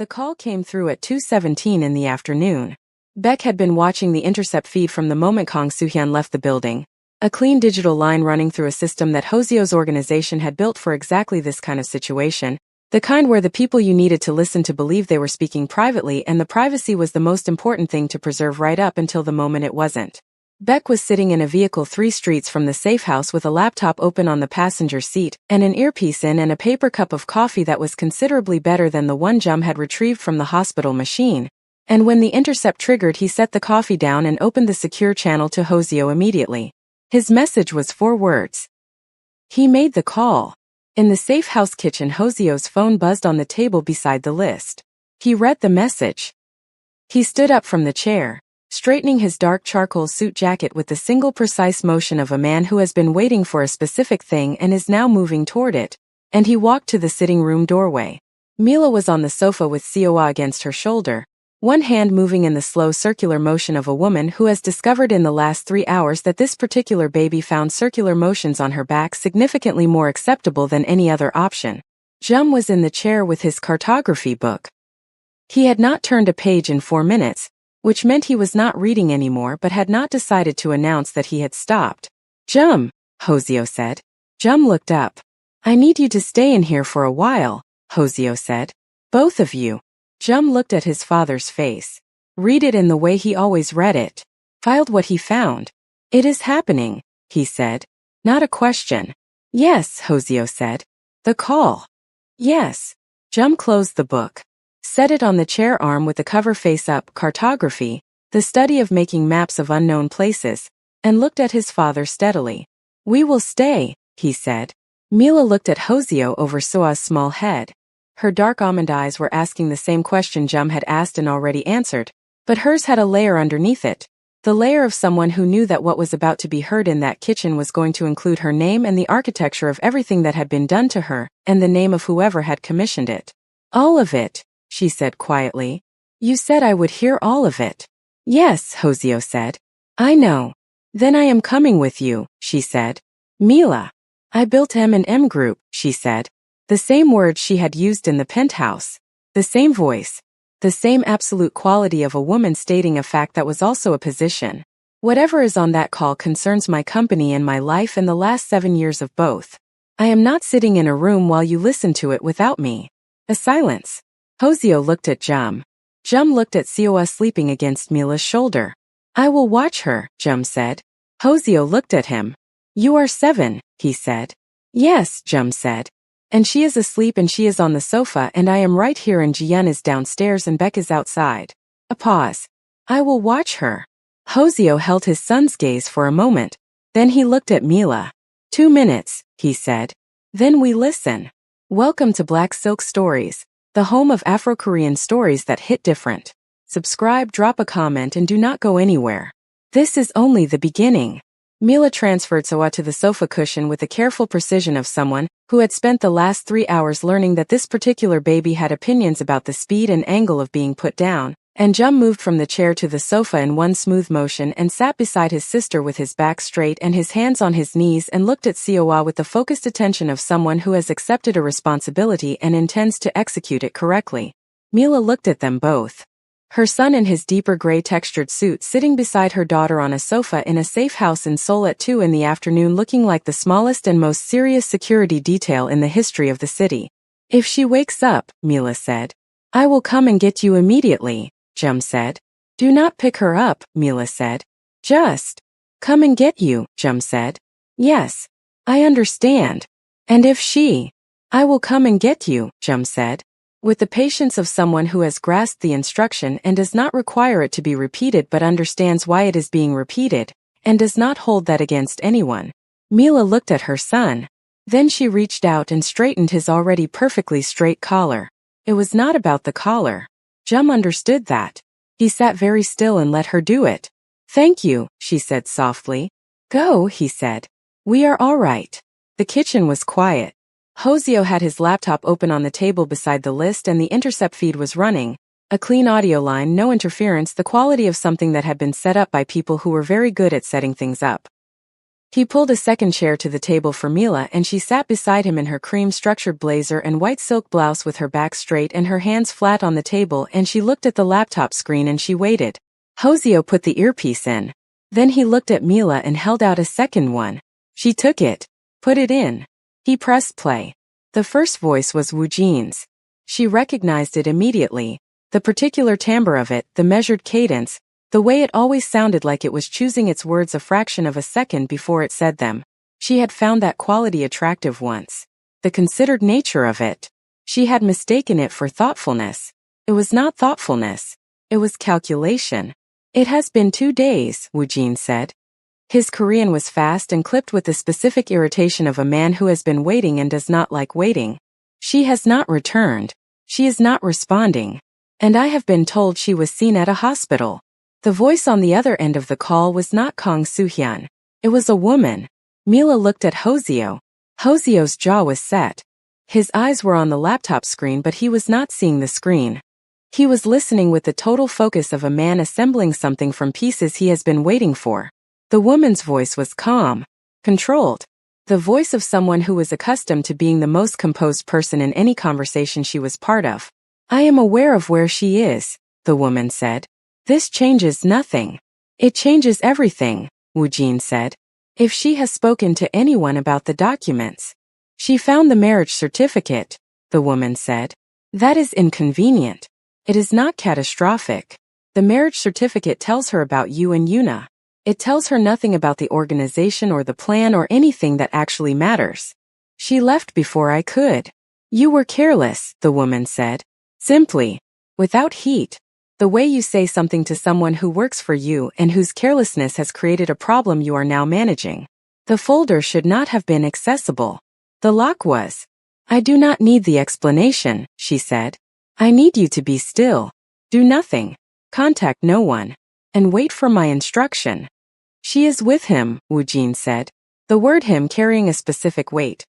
The call came through at 2:17 in the afternoon. Beck had been watching the intercept feed from the moment Kang Soo-hyun left the building. A clean digital line running through a system that Hosyeo's organization had built for exactly this kind of situation. The kind where the people you needed to listen to believed they were speaking privately, and the privacy was the most important thing to preserve right up until the moment it wasn't. Beck was sitting in a vehicle 3 streets from the safe house with a laptop open on the passenger seat, and an earpiece in and a paper cup of coffee that was considerably better than the one Jum had retrieved from the hospital machine. And when the intercept triggered, he set the coffee down and opened the secure channel to Hosyeo immediately. His message was 4 words. He made the call. In the safe house kitchen, Hosyeo's phone buzzed on the table beside the list. He read the message. He stood up from the chair, straightening his dark charcoal suit jacket with the single precise motion of a man who has been waiting for a specific thing and is now moving toward it, and he walked to the sitting room doorway. Mila was on the sofa with Seoa against her shoulder, one hand moving in the slow circular motion of a woman who has discovered in the last 3 hours that this particular baby found circular motions on her back significantly more acceptable than any other option. Jum was in the chair with his cartography book. He had not turned a page in 4 minutes, which meant he was not reading anymore but had not decided to announce that he had stopped. Jum, Hosyeo said. Jum looked up. I need you to stay in here for a while, Hosyeo said. Both of you. Jum looked at his father's face. Read it in the way he always read it. Filed what he found. It is happening, he said. Not a question. Yes, Hosyeo said. The call. Yes. Jum closed the book. Set it on the chair arm with the cover face up. Cartography, the study of making maps of unknown places, and looked at his father steadily. We will stay, he said. Mila looked at Hosyeo over Soa's small head. Her dark almond eyes were asking the same question Jum had asked and already answered, but hers had a layer underneath it. The layer of someone who knew that what was about to be heard in that kitchen was going to include her name and the architecture of everything that had been done to her, and the name of whoever had commissioned it. All of it, she said quietly. You said I would hear all of it. Yes, Hosyeo said. I know. Then I am coming with you, she said. Mila. I built M&M Group, she said. The same words she had used in the penthouse. The same voice. The same absolute quality of a woman stating a fact that was also a position. Whatever is on that call concerns my company and my life and the last 7 years of both. I am not sitting in a room while you listen to it without me. A silence. Hosyeo looked at Jum. Jum looked at Seoa sleeping against Mila's shoulder. I will watch her, Jum said. Hosyeo looked at him. You are 7, he said. Yes, Jum said. And she is asleep and she is on the sofa and I am right here and Jiyeon is downstairs and Beck is outside. A pause. I will watch her. Hosyeo held his son's gaze for a moment. Then he looked at Mila. 2 minutes, he said. Then we listen. Welcome to Black Silk Stories, the home of Afro-Korean stories that hit different. Subscribe, drop a comment and do not go anywhere. This is only the beginning. Mila transferred Soa to the sofa cushion with the careful precision of someone who had spent the last 3 hours learning that this particular baby had opinions about the speed and angle of being put down, and Jum moved from the chair to the sofa in one smooth motion and sat beside his sister with his back straight and his hands on his knees and looked at Seoa with the focused attention of someone who has accepted a responsibility and intends to execute it correctly. Mila looked at them both. Her son in his deeper gray textured suit sitting beside her daughter on a sofa in a safe house in Seoul at 2 in the afternoon looking like the smallest and most serious security detail in the history of the city. If she wakes up, Mila said. I will come and get you immediately, Jum said. Do not pick her up, Mila said. Just come and get you, Jum said. Yes, I understand. And if she, I will come and get you, Jum said. With the patience of someone who has grasped the instruction and does not require it to be repeated but understands why it is being repeated, and does not hold that against anyone. Mila looked at her son. Then she reached out and straightened his already perfectly straight collar. It was not about the collar. Jum understood that. He sat very still and let her do it. Thank you, she said softly. Go, he said. We are all right. The kitchen was quiet. Hosyeo had his laptop open on the table beside the list and the intercept feed was running. A clean audio line, no interference, the quality of something that had been set up by people who were very good at setting things up. He pulled a second chair to the table for Mila and she sat beside him in her cream-structured blazer and white silk blouse with her back straight and her hands flat on the table, and she looked at the laptop screen and she waited. Hoseo put the earpiece in. Then he looked at Mila and held out a second one. She took it. Put it in. He pressed play. The first voice was Wu Jin's. She recognized it immediately. The particular timbre of it, the measured cadence, the way it always sounded like it was choosing its words a fraction of a second before it said them. She had found that quality attractive once. The considered nature of it. She had mistaken it for thoughtfulness. It was not thoughtfulness. It was calculation. It has been 2 days, Wu Jin said. His Korean was fast and clipped with the specific irritation of a man who has been waiting and does not like waiting. She has not returned. She is not responding. And I have been told she was seen at a hospital. The voice on the other end of the call was not Kang Soo-hyun. It was a woman. Mila looked at Hoseo. Hoseo's jaw was set. His eyes were on the laptop screen, but he was not seeing the screen. He was listening with the total focus of a man assembling something from pieces he has been waiting for. The woman's voice was calm, controlled. The voice of someone who was accustomed to being the most composed person in any conversation she was part of. I am aware of where she is, the woman said. This changes nothing. It changes everything, Wu Jin said. If she has spoken to anyone about the documents. She found the marriage certificate, the woman said. That is inconvenient. It is not catastrophic. The marriage certificate tells her about you and Yuna. It tells her nothing about the organization or the plan or anything that actually matters. She left before I could. You were careless, the woman said. Simply. Without heat. The way you say something to someone who works for you and whose carelessness has created a problem you are now managing. The folder should not have been accessible. The lock was. I do not need the explanation, she said. I need you to be still. Do nothing. Contact no one. And wait for my instruction. She is with him, Wu Jin said. The word him carrying a specific weight.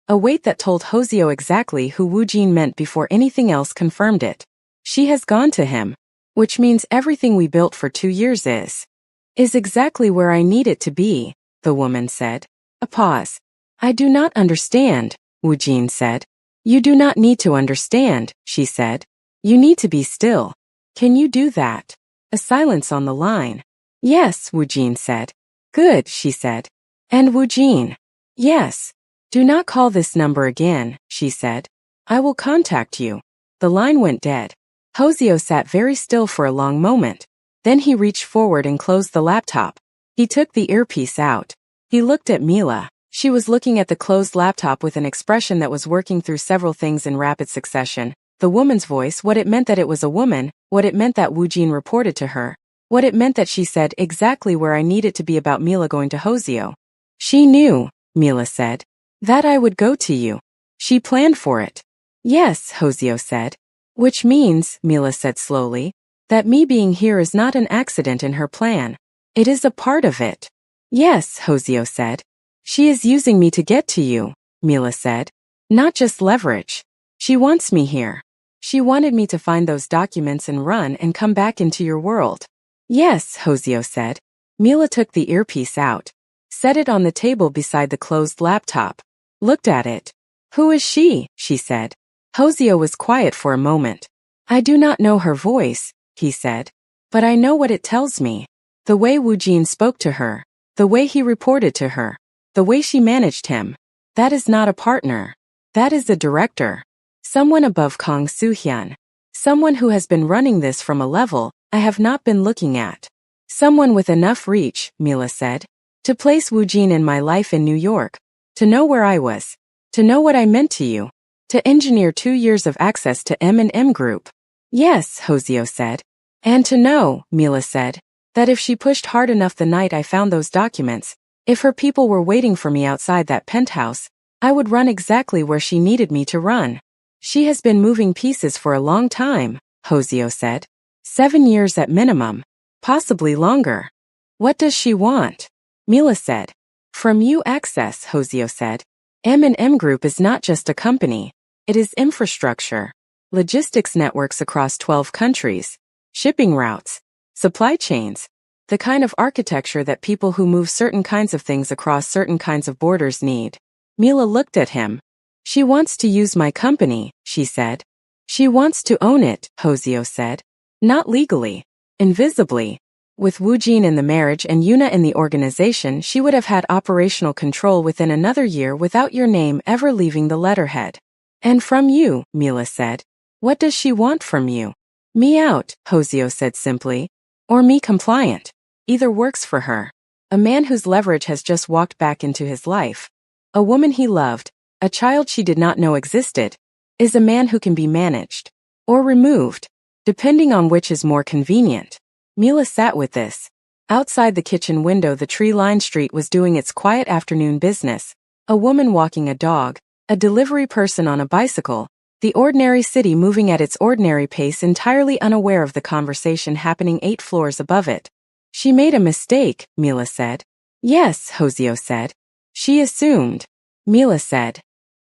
A weight that told Hoseo exactly who Wu Jin meant before anything else confirmed it. She has gone to him. Which means everything we built for 2 years is exactly where I need it to be, the woman said. A pause. I do not understand, Wu Jin said. You do not need to understand, she said. You need to be still. Can you do that? A silence on the line. Yes, Wu Jin said. Good, she said. And Wu Jin. Yes. Do not call this number again, she said. I will contact you. The line went dead. Hoseo sat very still for a long moment. Then he reached forward and closed the laptop. He took the earpiece out. He looked at Mila. She was looking at the closed laptop with an expression that was working through several things in rapid succession. The woman's voice, what it meant that it was a woman, what it meant that Wu Jin reported to her, what it meant that she said exactly where I needed to be about Mila going to Hoseo. She knew, Mila said, that I would go to you. She planned for it. Yes, Hoseo said. Which means, Mila said slowly, that me being here is not an accident in her plan. It is a part of it. Yes, Hoseo said. She is using me to get to you, Mila said. Not just leverage. She wants me here. She wanted me to find those documents and run and come back into your world. Yes, Hoseo said. Mila took the earpiece out, set it on the table beside the closed laptop, looked at it. Who is she? She said. Hoseo was quiet for a moment. I do not know her voice, he said. But I know what it tells me. The way Wu Jin spoke to her. The way he reported to her. The way she managed him. That is not a partner. That is a director. Someone above Kang Soo-hyun. Someone who has been running this from a level I have not been looking at. Someone with enough reach, Mila said, to place Wu Jin in my life in New York. To know where I was. To know what I meant to you. To engineer 2 years of access to M&M Group. Yes, Hoseo said. And to know, Mila said, that if she pushed hard enough the night I found those documents, if her people were waiting for me outside that penthouse, I would run exactly where she needed me to run. She has been moving pieces for a long time, Hoseo said. 7 years at minimum. Possibly longer. What does she want? Mila said. From you access, Hoseo said. M&M Group is not just a company. It is infrastructure. Logistics networks across 12 countries. Shipping routes. Supply chains. The kind of architecture that people who move certain kinds of things across certain kinds of borders need. Mila looked at him. She wants to use my company, she said. She wants to own it, Hoseo said. Not legally. Invisibly. With Woojin in the marriage and Yuna in the organization, she would have had operational control within another year without your name ever leaving the letterhead. And from you, Mila said. What does she want from you? Me out, Hoseo said simply. Or me compliant. Either works for her. A man whose leverage has just walked back into his life. A woman he loved, a child she did not know existed, is a man who can be managed. Or removed. Depending on which is more convenient. Mila sat with this. Outside the kitchen window, the tree-lined street was doing its quiet afternoon business. A woman walking a dog, a delivery person on a bicycle, the ordinary city moving at its ordinary pace, entirely unaware of the conversation happening 8 floors above it. She made a mistake, Mila said. Yes, Hoseo said. She assumed. Mila said.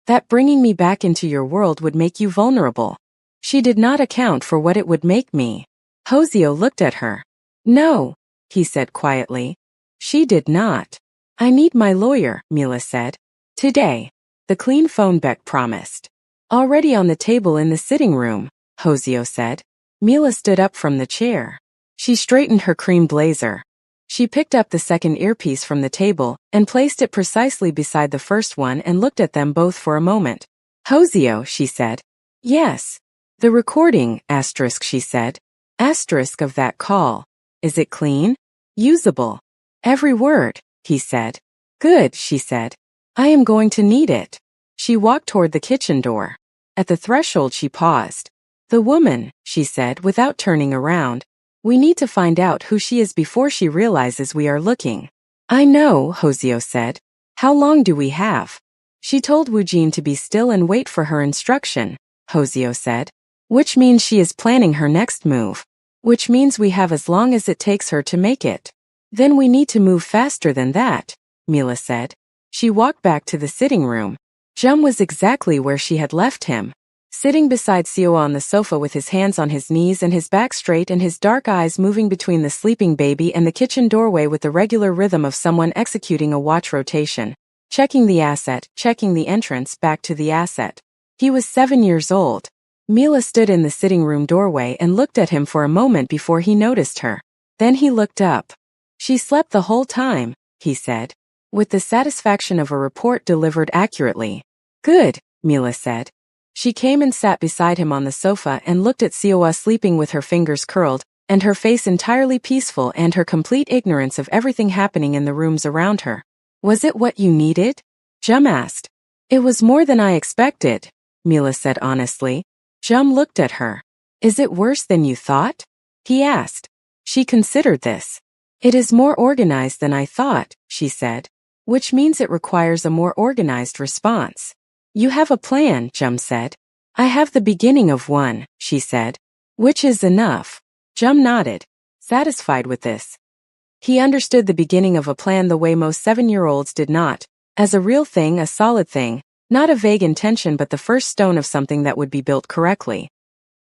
That bringing me back into your world would make you vulnerable. She did not account for what it would make me. Hoseo looked at her. No, he said quietly. She did not. I need my lawyer, Mila said. Today. The clean phone Beck promised. Already on the table in the sitting room, Hoseo said. Mila stood up from the chair. She straightened her cream blazer. She picked up the second earpiece from the table and placed it precisely beside the first one and looked at them both for a moment. Hoseo, she said. Yes. The recording, asterisk, she said. Asterisk of that call. Is it clean? Usable. Every word, he said. Good, she said. I am going to need it. She walked toward the kitchen door. At the threshold she paused. The woman, she said without turning around. We need to find out who she is before she realizes we are looking. I know, Hoseo said. How long do we have? She told Woojin to be still and wait for her instruction, Hoseo said. Which means she is planning her next move. Which means we have as long as it takes her to make it. Then we need to move faster than that, Mila said. She walked back to the sitting room. Jum was exactly where she had left him. Sitting beside Seo on the sofa with his hands on his knees and his back straight and his dark eyes moving between the sleeping baby and the kitchen doorway with the regular rhythm of someone executing a watch rotation. Checking the asset, checking the entrance, back to the asset. He was 7 years old. Mila stood in the sitting room doorway and looked at him for a moment before he noticed her. Then he looked up. She slept the whole time, he said, with the satisfaction of a report delivered accurately. Good, Mila said. She came and sat beside him on the sofa and looked at Seoa sleeping with her fingers curled, and her face entirely peaceful and her complete ignorance of everything happening in the rooms around her. Was it what you needed? Jum asked. It was more than I expected, Mila said honestly. Jum looked at her. Is it worse than you thought? He asked. She considered this. It is more organized than I thought, she said. Which means it requires a more organized response. You have a plan, Jum said. I have the beginning of one, she said. Which is enough. Jum nodded, satisfied with this. He understood the beginning of a plan the way most 7-year-olds did not, as a real thing, a solid thing, not a vague intention but the first stone of something that would be built correctly.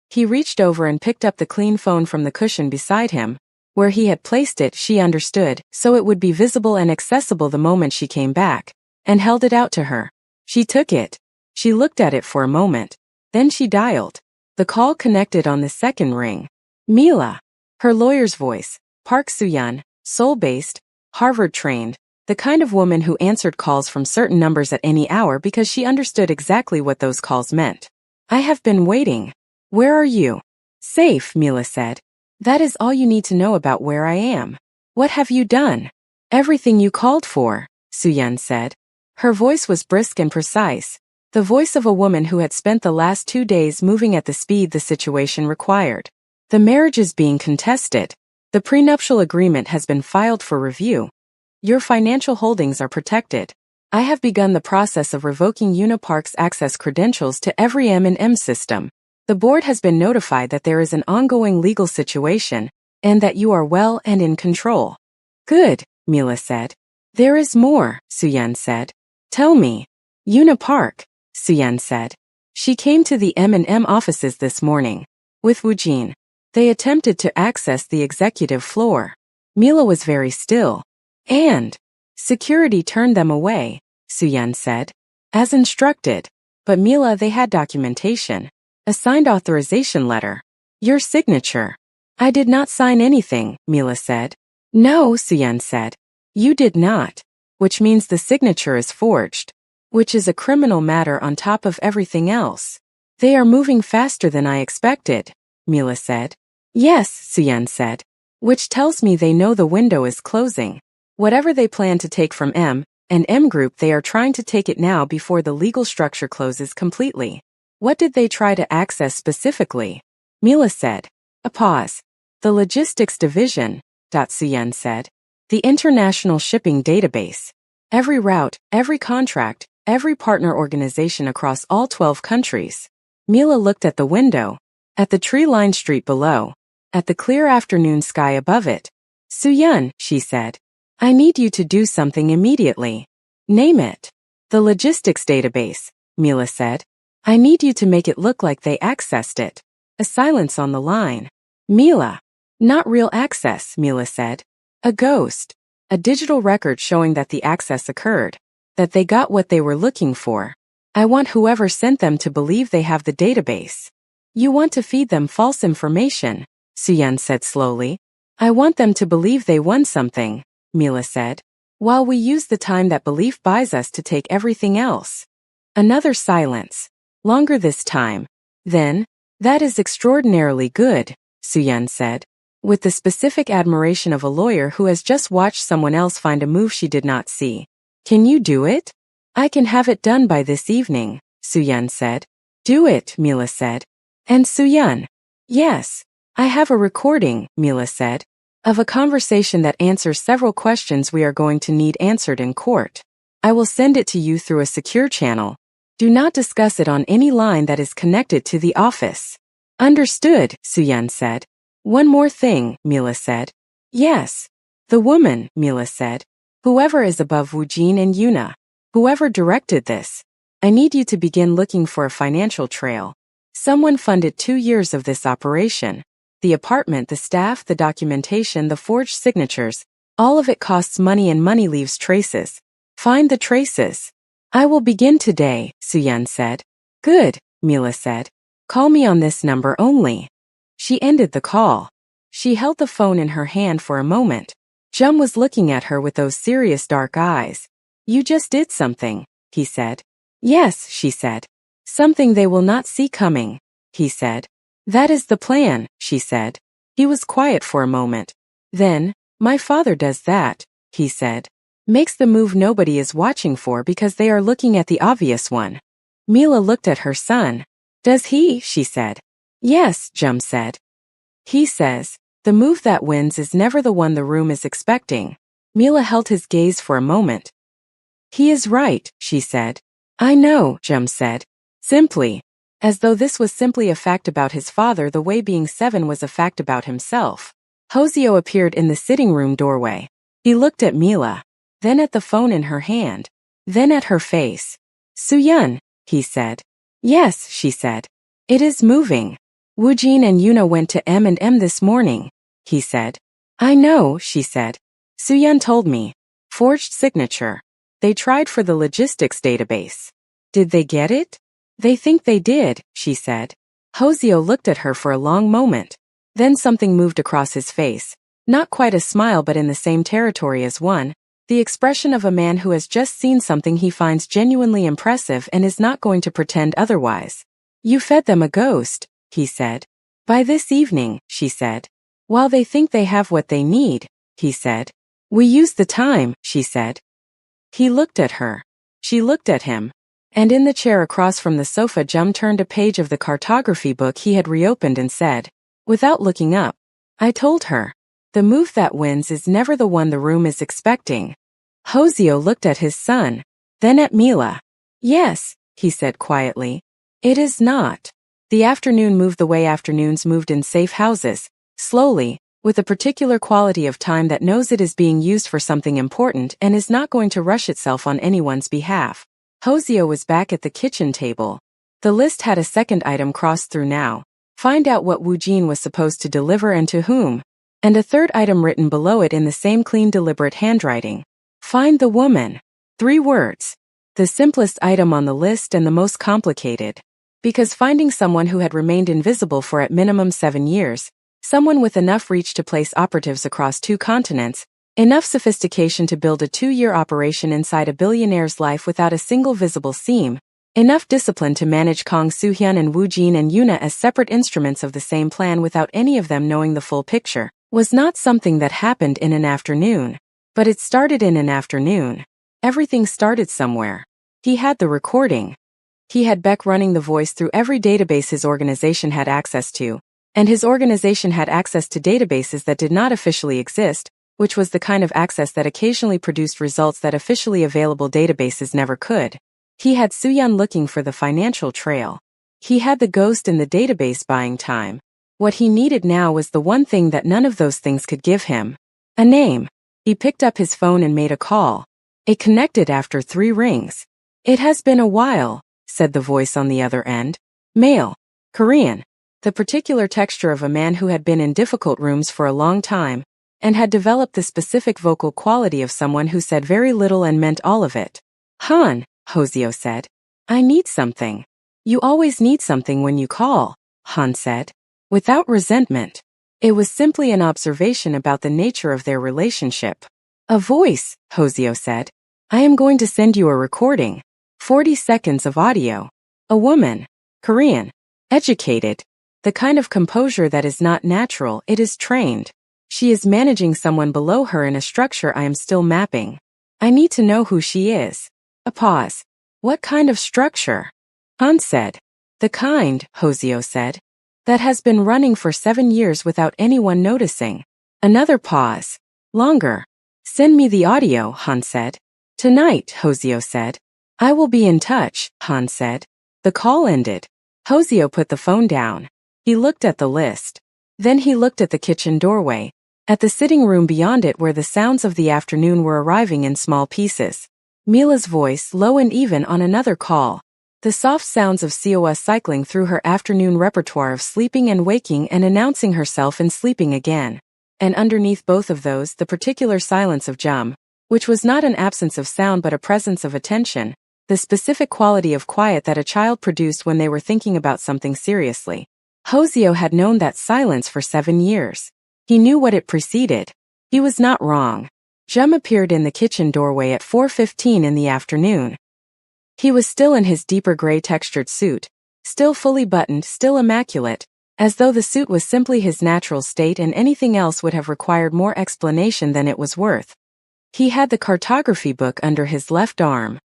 He reached over and picked up the clean phone from the cushion beside him. Where he had placed it, she understood, so it would be visible and accessible the moment she came back, and held it out to her. She took it. She looked at it for a moment. Then she dialed. The call connected on the second ring. Mila. Her lawyer's voice. Park Soo-yeon, Seoul-based, Harvard-trained, the kind of woman who answered calls from certain numbers at any hour because she understood exactly what those calls meant. I have been waiting. Where are you? Safe, Mila said. That is all you need to know about where I am. What have you done? Everything you called for, Soo-yeon said. Her voice was brisk and precise, the voice of a woman who had spent the last 2 days moving at the speed the situation required. The marriage is being contested. The prenuptial agreement has been filed for review. Your financial holdings are protected. I have begun the process of revoking Unipark's access credentials to every M&M system. The board has been notified that there is an ongoing legal situation, and that you are well and in control. Good, Mila said. There is more, Soo-yeon said. Tell me. Unipark, Soo-yeon said. She came to the M&M offices this morning. With Woojin. They attempted to access the executive floor. Mila was very still. And security turned them away, Suyun said. As instructed. But Mila, they had documentation. A signed authorization letter. Your signature. I did not sign anything, Mila said. No, Suyun said. You did not. Which means the signature is forged. Which is a criminal matter on top of everything else. They are moving faster than I expected, Mila said. Yes, Suyun said. Which tells me they know the window is closing. Whatever they plan to take from M and M Group, they are trying to take it now before the legal structure closes completely. What did they try to access specifically? Mila said. A pause. The logistics division, Suyun said. The international shipping database. Every route, every contract, every partner organization across all 12 countries. Mila looked at the window, at the tree-lined street below, at the clear afternoon sky above it. Suyun, she said. I need you to do something immediately. Name it. The logistics database, Mila said. I need you to make it look like they accessed it. A silence on the line. Mila. Not real access, Mila said. A ghost. A digital record showing that the access occurred. That they got what they were looking for. I want whoever sent them to believe they have the database. You want to feed them false information, Suyun said slowly. I want them to believe they won something, Mila said. While we use the time that belief buys us to take everything else. Another silence. Longer this time. Then, that is extraordinarily good, Suyun said. With the specific admiration of a lawyer who has just watched someone else find a move she did not see. Can you do it? I can have it done by this evening, Suyun said. Do it, Mila said. And Suyun. Yes. I have a recording, Mila said. Of a conversation that answers several questions we are going to need answered in court. I will send it to you through a secure channel. Do not discuss it on any line that is connected to the office. Understood, Suyun said. One more thing, Mila said. Yes. The woman, Mila said. Whoever is above Wu Jin and Yuna. Whoever directed this. I need you to begin looking for a financial trail. Someone funded 2 years of this operation. The apartment, the staff, the documentation, the forged signatures. All of it costs money and money leaves traces. Find the traces. I will begin today, Suyun said. Good, Mila said. Call me on this number only. She ended the call. She held the phone in her hand for a moment. Jum was looking at her with those serious dark eyes. You just did something, he said. Yes, she said. Something they will not see coming, he said. That is the plan, she said. He was quiet for a moment. Then, my father does that, he said. Makes the move nobody is watching for because they are looking at the obvious one. Mila looked at her son. Does he? She said. Yes, Jum said. He says, the move that wins is never the one the room is expecting. Mila held his gaze for a moment. He is right, she said. I know, Jum said. Simply. As though this was simply a fact about his father the way being 7 was a fact about himself. Hoseo appeared in the sitting room doorway. He looked at Mila. Then at the phone in her hand. Then at her face. Suyun, he said. Yes, she said. It is moving. Wu Jin and Yuna went to M&M this morning, he said. I know, she said. Suyun told me. Forged signature. They tried for the logistics database. Did they get it? They think they did, she said. Hoseo looked at her for a long moment. Then something moved across his face. Not quite a smile but in the same territory as one. The expression of a man who has just seen something he finds genuinely impressive and is not going to pretend otherwise. You fed them a ghost, he said. By this evening, she said. While they think they have what they need, he said. We use the time, she said. He looked at her. She looked at him. And in the chair across from the sofa Jum turned a page of the cartography book he had reopened and said, without looking up, I told her. The move that wins is never the one the room is expecting. Hoseo looked at his son. Then at Mila. Yes, he said quietly. It is not. The afternoon moved the way afternoons moved in safe houses, slowly, with a particular quality of time that knows it is being used for something important and is not going to rush itself on anyone's behalf. Hoseo was back at the kitchen table. The list had a second item crossed through now. Find out what Wu Jin was supposed to deliver and to whom. and a third item written below it in the same clean, deliberate handwriting. Find the woman. 3 words. The simplest item on the list and the most complicated. Because finding someone who had remained invisible for at minimum 7 years, someone with enough reach to place operatives across 2 continents, enough sophistication to build a 2-year operation inside a billionaire's life without a single visible seam, enough discipline to manage Kang Soo-hyun and Woo Jin and Yuna as separate instruments of the same plan without any of them knowing the full picture, was not something that happened in an afternoon. But it started in an afternoon. Everything started somewhere. He had the recording. He had Beck running the voice through every database his organization had access to, and his organization had access to databases that did not officially exist, which was the kind of access that occasionally produced results that officially available databases never could. He had Soo-hyun looking for the financial trail. He had the ghost in the database buying time. What he needed now was the one thing that none of those things could give him. A name. He picked up his phone and made a call. It connected after 3 rings. "It has been a while," said the voice on the other end. Male. Korean. The particular texture of a man who had been in difficult rooms for a long time, and had developed the specific vocal quality of someone who said very little and meant all of it. "Han," Hoseo said. "I need something." "You always need something when you call," Han said. Without resentment. It was simply an observation about the nature of their relationship. "A voice," Hoseo said. "I am going to send you a recording. 40 seconds of audio. A woman. Korean. Educated. The kind of composure that is not natural, it is trained. She is managing someone below her in a structure I am still mapping. I need to know who she is." A pause. "What kind of structure?" Han said. "The kind," Hoseo said, "that has been running for 7 years without anyone noticing." Another pause. Longer. "Send me the audio," Han said. "Tonight," Hoseo said. "I will be in touch," Han said. The call ended. Hoseo put the phone down. He looked at the list. Then he looked at the kitchen doorway, at the sitting room beyond it where the sounds of the afternoon were arriving in small pieces. Mila's voice, low and even, on another call. The soft sounds of Seowa cycling through her afternoon repertoire of sleeping and waking and announcing herself and sleeping again. And underneath both of those, the particular silence of Jum, which was not an absence of sound but a presence of attention, the specific quality of quiet that a child produced when they were thinking about something seriously. Hoseo had known that silence for 7 years. He knew what it preceded. He was not wrong. Jum appeared in the kitchen doorway at 4:15 in the afternoon. He was still in his deeper gray textured suit, still fully buttoned, still immaculate, as though the suit was simply his natural state and anything else would have required more explanation than it was worth. He had the cartography book under his left arm.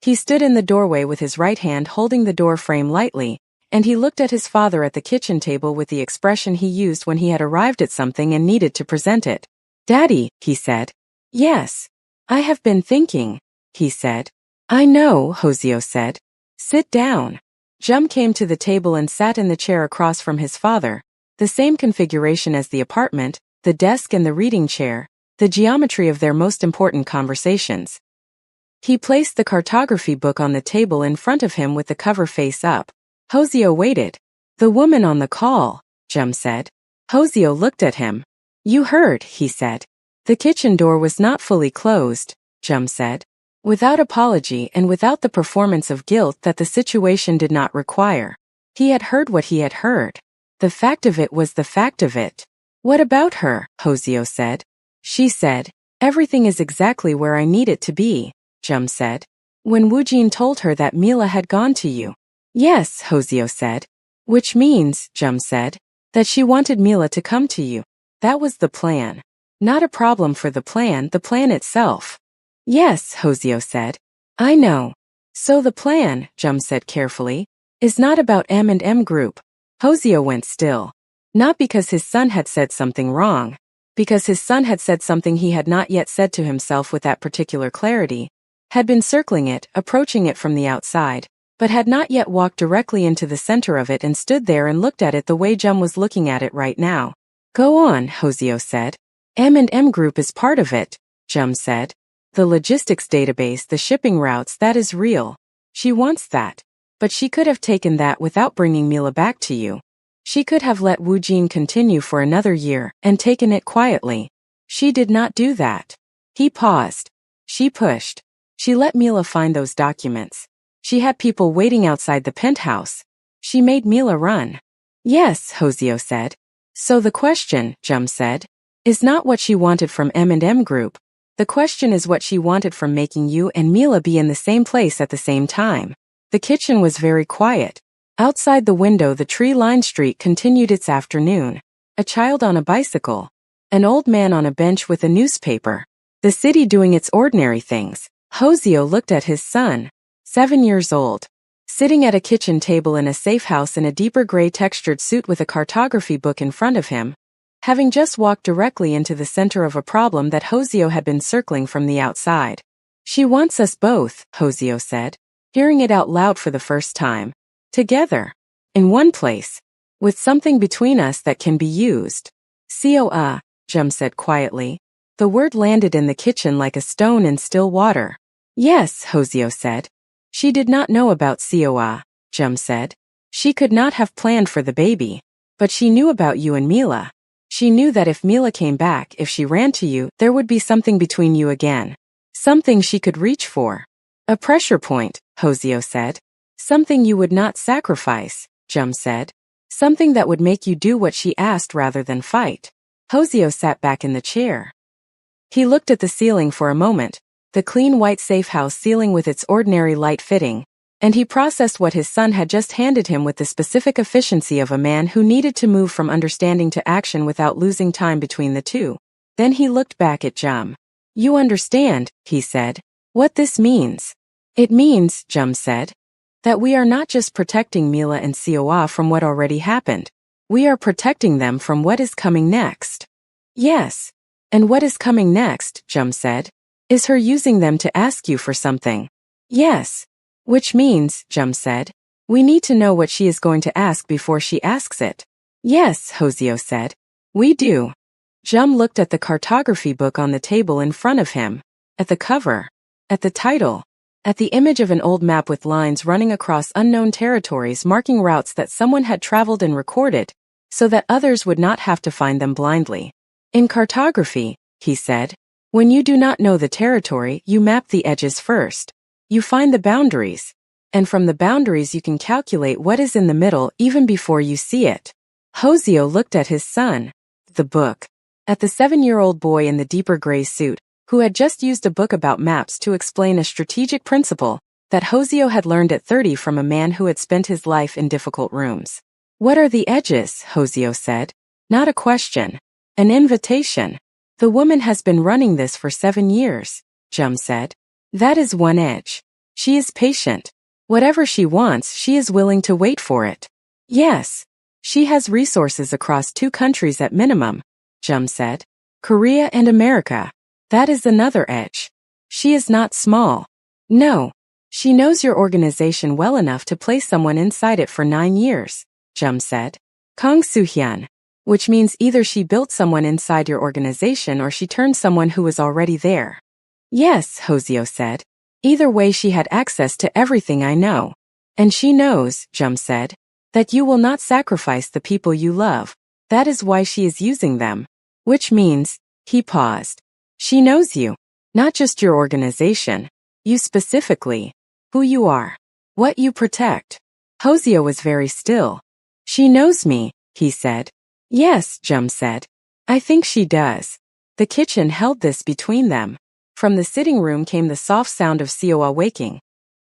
He stood in the doorway with his right hand holding the door frame lightly, and he looked at his father at the kitchen table with the expression he used when he had arrived at something and needed to present it. "Daddy," he said. "Yes. I have been thinking," he said. "I know," Hoseo said. "Sit down." Jum came to the table and sat in the chair across from his father, the same configuration as the apartment, the desk and the reading chair, the geometry of their most important conversations. He placed the cartography book on the table in front of him with the cover face up. Hoseo waited. "The woman on the call," Jum said. Hoseo looked at him. "You heard," he said. "The kitchen door was not fully closed," Jum said. Without apology and without the performance of guilt that the situation did not require. He had heard what he had heard. The fact of it was the fact of it. "What about her?" Hoseo said. She said, "Everything is exactly where I need it to be," Jum said. "When Woojin told her that Mila had gone to you." "Yes," Hoseo said. "Which means," Jum said, "that she wanted Mila to come to you. That was the plan. Not a problem for the plan itself." "Yes," Hoseo said. "I know. So the plan," Jum said carefully, "is not about M&M Group." Hoseo went still. Not because his son had said something wrong. Because his son had said something he had not yet said to himself with that particular clarity, had been circling it, approaching it from the outside, but had not yet walked directly into the center of it and stood there and looked at it the way Jum was looking at it right now. "Go on," Hoseo said. "M&M Group is part of it," Jum said. "The logistics database, the shipping routes, that is real. She wants that. But she could have taken that without bringing Mila back to you. She could have let Wu Jin continue for another year and taken it quietly. She did not do that. He paused. She pushed. She let Mila find those documents. She had people waiting outside the penthouse. She made Mila run. Yes, Hoseo said. So the question, Jum said, is not what she wanted from M&M Group. The question is what she wanted from making you and Mila be in the same place at the same time. The kitchen was very quiet. Outside the window the tree-lined street continued its afternoon. A child on a bicycle. An old man on a bench with a newspaper. The city doing its ordinary things. Hoseo looked at his son, 7 years old, sitting at a kitchen table in a safe house in a deeper gray textured suit with a cartography book in front of him, having just walked directly into the center of a problem that Hoseo had been circling from the outside. She wants us both, Hoseo said, hearing it out loud for the first time. Together. In one place. With something between us that can be used. Coa, Jum said quietly. The word landed in the kitchen like a stone in still water. Yes, Hoseo said. She did not know about Coa, Jum said. She could not have planned for the baby. But she knew about you and Mila. She knew that if Mila came back, if she ran to you, there would be something between you again. Something she could reach for. A pressure point, Hoseo said. Something you would not sacrifice, Jum said. Something that would make you do what she asked rather than fight. Hoseo sat back in the chair. He looked at the ceiling for a moment, the clean white safe house ceiling with its ordinary light fitting, and he processed what his son had just handed him with the specific efficiency of a man who needed to move from understanding to action without losing time between the two. Then he looked back at Jum. You understand, he said, what this means. It means, Jum said, that we are not just protecting Mila and Coa from what already happened. We are protecting them from what is coming next. Yes. And what is coming next, Jum said, is her using them to ask you for something. Yes. Which means, Jum said, we need to know what she is going to ask before she asks it. Yes, Hoseo said. We do. Jum looked at the cartography book on the table in front of him, at the cover, at the title, at the image of an old map with lines running across unknown territories marking routes that someone had traveled and recorded, so that others would not have to find them blindly. In cartography, he said, when you do not know the territory, you map the edges first. You find the boundaries. And from the boundaries you can calculate what is in the middle even before you see it. Hoseo looked at his son, the book, at the 7-year-old boy in the deeper gray suit, who had just used a book about maps to explain a strategic principle that Hoseo had learned at 30 from a man who had spent his life in difficult rooms. What are the edges? Hoseo said. Not a question. An invitation. The woman has been running this for 7 years, Jum said. That is one edge. She is patient. Whatever she wants, she is willing to wait for it. Yes. She has resources across 2 countries at minimum, Jum said. Korea and America. That is another edge. She is not small. No. She knows your organization well enough to place someone inside it for 9 years, Jum said. Kang Soo-hyun. Which means either she built someone inside your organization or she turned someone who was already there. Yes, Hoseo said. Either way she had access to everything I know. And she knows, Jum said, that you will not sacrifice the people you love. That is why she is using them. Which means, he paused. She knows you. Not just your organization. You specifically. Who you are. What you protect. Hoseo was very still. She knows me, he said. Yes, Jum said. I think she does. The kitchen held this between them. From the sitting room came the soft sound of Coa waking.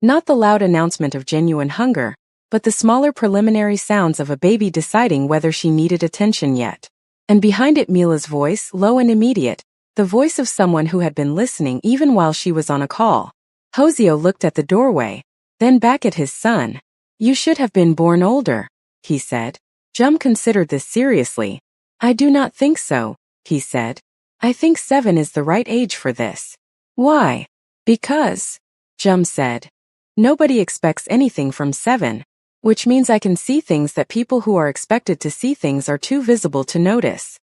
Not the loud announcement of genuine hunger, but the smaller preliminary sounds of a baby deciding whether she needed attention yet. And behind it Mila's voice, low and immediate, the voice of someone who had been listening even while she was on a call. Hoseo looked at the doorway, then back at his son. You should have been born older, he said. Jum considered this seriously. I do not think so, he said. I think 7 is the right age for this. Why? Because, Jum said. Nobody expects anything from 7, which means I can see things that people who are expected to see things are too visible to notice.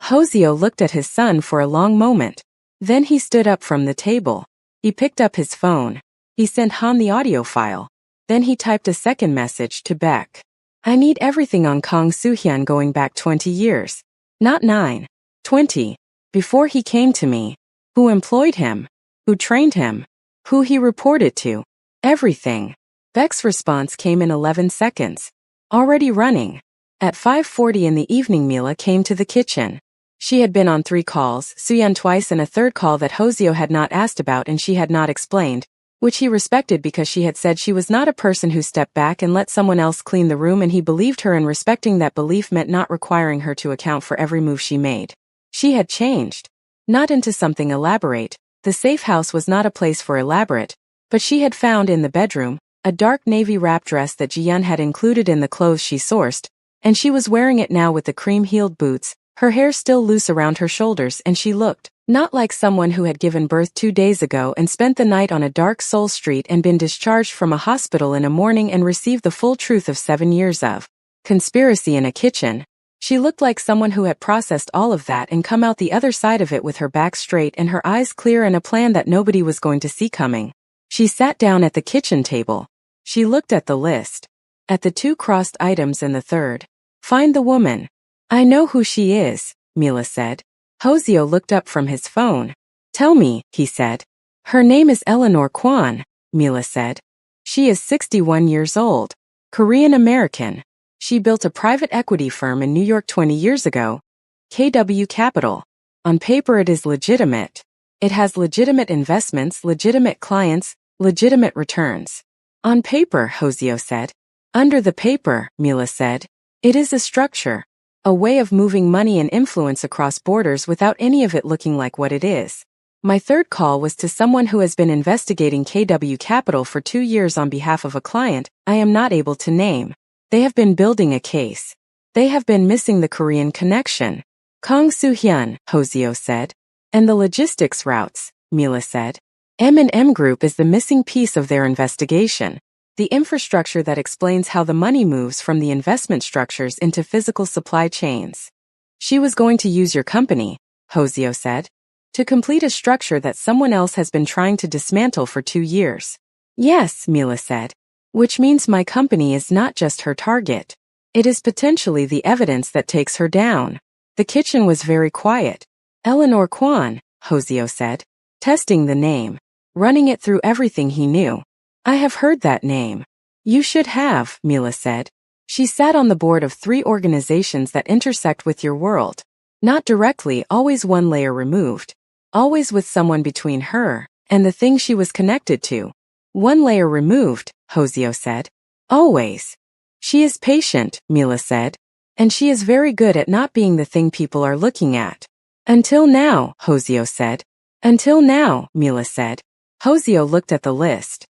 Hoseo looked at his son for a long moment. Then he stood up from the table. He picked up his phone. He sent Han the audio file. Then he typed a second message to Beck. I need everything on Kang Soo-hyun going back 20 years. Not 9. 20. Before he came to me. Who employed him? Who trained him? Who he reported to? Everything. Beck's response came in 11 seconds. Already running. At 5:40 in the evening, Mila came to the kitchen. She had been on 3 calls, Soo-hyun twice and a third call that Hoseo had not asked about and she had not explained, which he respected because she had said she was not a person who stepped back and let someone else clean the room, and he believed her, and respecting that belief meant not requiring her to account for every move she made. She had changed. Not into something elaborate. The safe house was not a place for elaborate, but she had found in the bedroom a dark navy wrap dress that Ji-yeon had included in the clothes she sourced, and she was wearing it now with the cream-heeled boots, her hair still loose around her shoulders, and she looked not like someone who had given birth 2 days ago and spent the night on a dark Seoul street and been discharged from a hospital in a morning and received the full truth of 7 years of conspiracy in a kitchen. She looked like someone who had processed all of that and come out the other side of it with her back straight and her eyes clear and a plan that nobody was going to see coming. She sat down at the kitchen table. She looked at the list. At the 2 crossed items and the third. Find the woman. I know who she is, Mila said. Hoseo looked up from his phone. Tell me, he said. Her name is Eleanor Kwon, Mila said. She is 61 years old. Korean American. She built a private equity firm in New York 20 years ago. KW Capital. On paper it is legitimate. It has legitimate investments, legitimate clients, legitimate returns. On paper, Hoseo said. Under the paper, Mila said. It is a structure. A way of moving money and influence across borders without any of it looking like what it is. My third call was to someone who has been investigating KW Capital for 2 years on behalf of a client I am not able to name. They have been building a case. They have been missing the Korean connection. Kang Soo-hyun, Hoseo said. And the logistics routes, Mila said. M&M Group is the missing piece of their investigation. The infrastructure that explains how the money moves from the investment structures into physical supply chains. She was going to use your company, Hoseo said, to complete a structure that someone else has been trying to dismantle for 2 years. Yes, Mila said. Which means my company is not just her target. It is potentially the evidence that takes her down. The kitchen was very quiet. Eleanor Kwon, Hoseo said, testing the name, running it through everything he knew. I have heard that name. You should have, Mila said. She sat on the board of 3 organizations that intersect with your world. Not directly, always one layer removed. Always with someone between her and the thing she was connected to. One layer removed, Hoseo said. Always. She is patient, Mila said. And she is very good at not being the thing people are looking at. Until now, Hoseo said. Until now, Mila said. Hoseo looked at the list.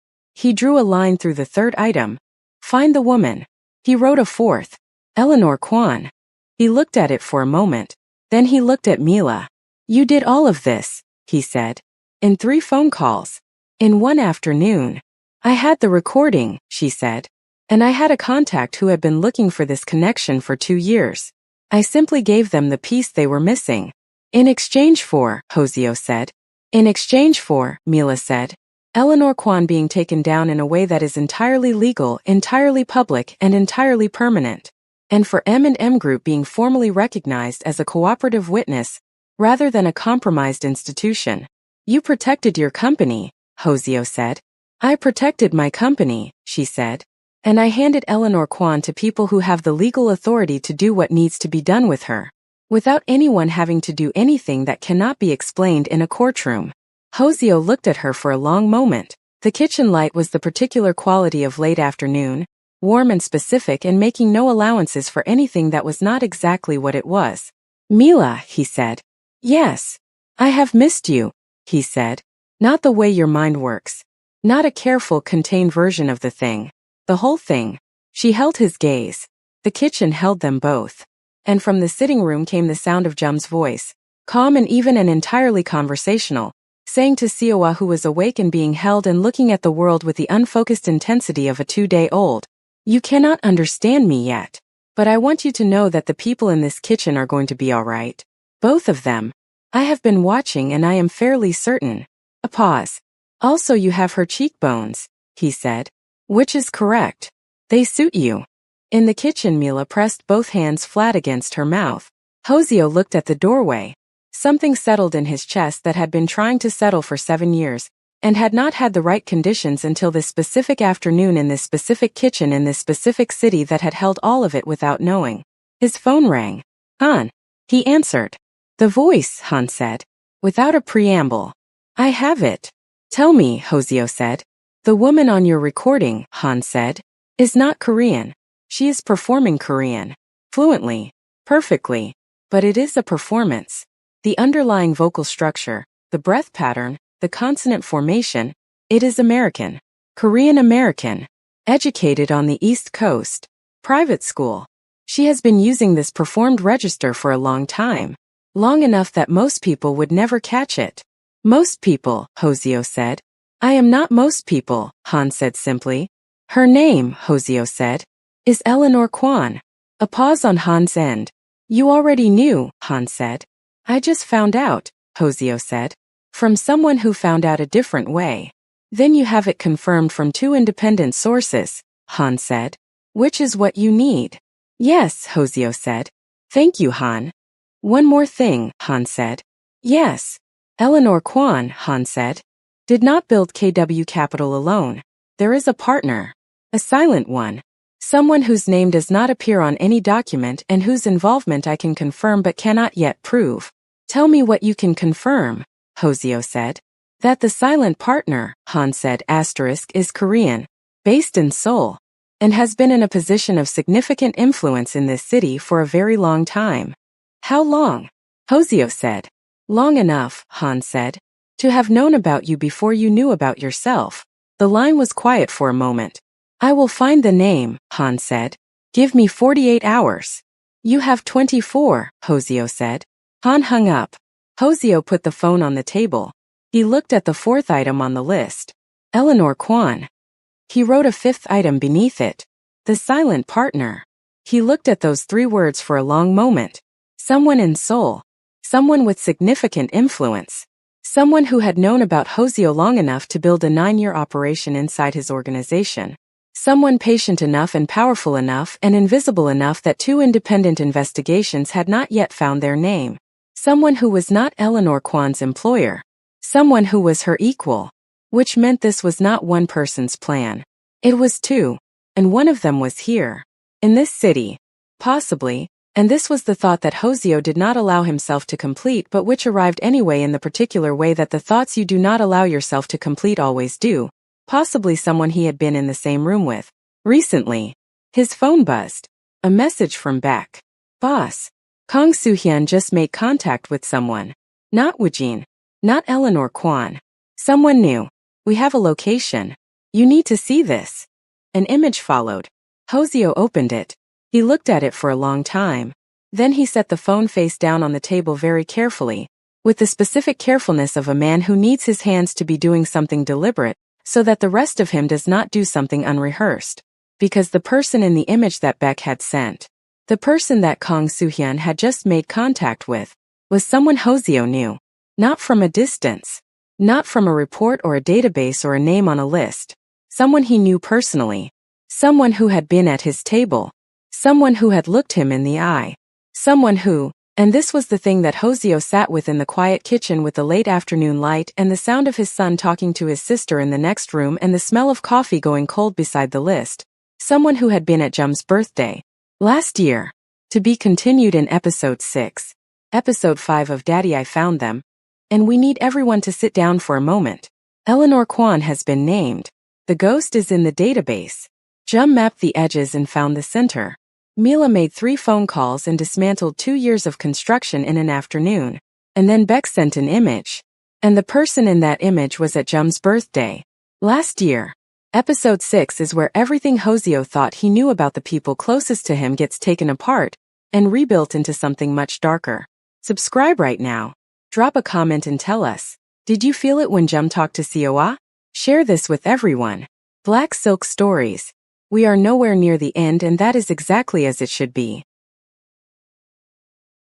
He drew a line through the third item. Find the woman. He wrote a 4th. Eleanor Kwon. He looked at it for a moment. Then he looked at Mila. You did all of this, he said. In 3 phone calls. In 1 afternoon. I had the recording, she said. And I had a contact who had been looking for this connection for 2 years. I simply gave them the piece they were missing. In exchange for, Hoseo said. In exchange for, Mila said. Eleanor Kwon being taken down in a way that is entirely legal, entirely public, and entirely permanent. And for M&M Group being formally recognized as a cooperative witness, rather than a compromised institution. You protected your company, Hoseo said. I protected my company, she said. And I handed Eleanor Kwon to people who have the legal authority to do what needs to be done with her. Without anyone having to do anything that cannot be explained in a courtroom. Hoseo looked at her for a long moment. The kitchen light was the particular quality of late afternoon, warm and specific and making no allowances for anything that was not exactly what it was. Mila, he said. Yes. I have missed you, he said. Not the way your mind works. Not a careful, contained version of the thing. The whole thing. She held his gaze. The kitchen held them both. And from the sitting room came the sound of Jum's voice, calm and even and entirely conversational, saying to Seowa, who was awake and being held and looking at the world with the unfocused intensity of a 2-day-old. You cannot understand me yet. But I want you to know that the people in this kitchen are going to be all right. Both of them. I have been watching and I am fairly certain. A pause. Also you have her cheekbones, he said. Which is correct. They suit you. In the kitchen, Mila pressed both hands flat against her mouth. Hoseo looked at the doorway. Something settled in his chest that had been trying to settle for 7 years, and had not had the right conditions until this specific afternoon in this specific kitchen in this specific city that had held all of it without knowing. His phone rang. Han. He answered. The voice, Han said, without a preamble. I have it. Tell me, Hoseo said. The woman on your recording, Han said, is not Korean. She is performing Korean. Fluently. Perfectly. But it is a performance. The underlying vocal structure, the breath pattern, the consonant formation, it is American. Korean American. Educated on the East Coast. Private school. She has been using this performed register for a long time. Long enough that most people would never catch it. Most people, Hoseo said. I am not most people, Han said simply. Her name, Hoseo said, is Eleanor Kwan. A pause on Han's end. You already knew, Han said. I just found out, Hoseo said. From someone who found out a different way. Then you have it confirmed from 2 independent sources, Han said. Which is what you need. Yes, Hoseo said. Thank you, Han. One more thing, Han said. Yes. Eleanor Kwan, Han said, did not build KW Capital alone. There is a partner. A silent one. Someone whose name does not appear on any document and whose involvement I can confirm but cannot yet prove. Tell me what you can confirm, Hoseo said. That the silent partner, Han said, is Korean, based in Seoul, and has been in a position of significant influence in this city for a very long time. How long? Hoseo said. Long enough, Han said, to have known about you before you knew about yourself. The line was quiet for a moment. I will find the name, Han said. Give me 48 hours. You have 24, Hoseo said. Han hung up. Hoseo put the phone on the table. He looked at the 4th item on the list. Eleanor Kwan. He wrote a 5th item beneath it. The silent partner. He looked at those 3 words for a long moment. Someone in Seoul. Someone with significant influence. Someone who had known about Hoseo long enough to build a 9-year operation inside his organization. Someone patient enough and powerful enough and invisible enough that 2 independent investigations had not yet found their name. Someone who was not Eleanor Kwan's employer. Someone who was her equal. Which meant this was not one person's plan. It was 2. And one of them was here. In this city. Possibly. And this was the thought that Hoseo did not allow himself to complete but which arrived anyway in the particular way that the thoughts you do not allow yourself to complete always do. Possibly someone he had been in the same room with. Recently. His phone buzzed. A message from Beck. Boss. Kang Soo-hyun just made contact with someone. Not Woojin. Not Eleanor Kwan. Someone new. We have a location. You need to see this. An image followed. Hoseo opened it. He looked at it for a long time. Then he set the phone face down on the table very carefully, with the specific carefulness of a man who needs his hands to be doing something deliberate, so that the rest of him does not do something unrehearsed. Because the person in the image that Beck had sent, the person that Kang Soo-hyun had just made contact with, was someone Hoseo knew. Not from a distance. Not from a report or a database or a name on a list. Someone he knew personally. Someone who had been at his table. Someone who had looked him in the eye. Someone who, and this was the thing that Hoseo sat with in the quiet kitchen with the late afternoon light and the sound of his son talking to his sister in the next room and the smell of coffee going cold beside the list. Someone who had been at Jum's birthday. Last year. To be continued in episode 6. Episode 5 of Daddy I Found Them. And we need everyone to sit down for a moment. Eleanor Kwan has been named. The ghost is in the database. Jum mapped the edges and found the center. Mila made 3 phone calls and dismantled 2 years of construction in an afternoon. And then Beck sent an image. And the person in that image was at Jum's birthday. Last year. Episode 6 is where everything Hoseo thought he knew about the people closest to him gets taken apart and rebuilt into something much darker. Subscribe right now. Drop a comment and tell us. Did you feel it when Jum talked to Seoa? Share this with everyone. Black Silk Stories. We are nowhere near the end and that is exactly as it should be.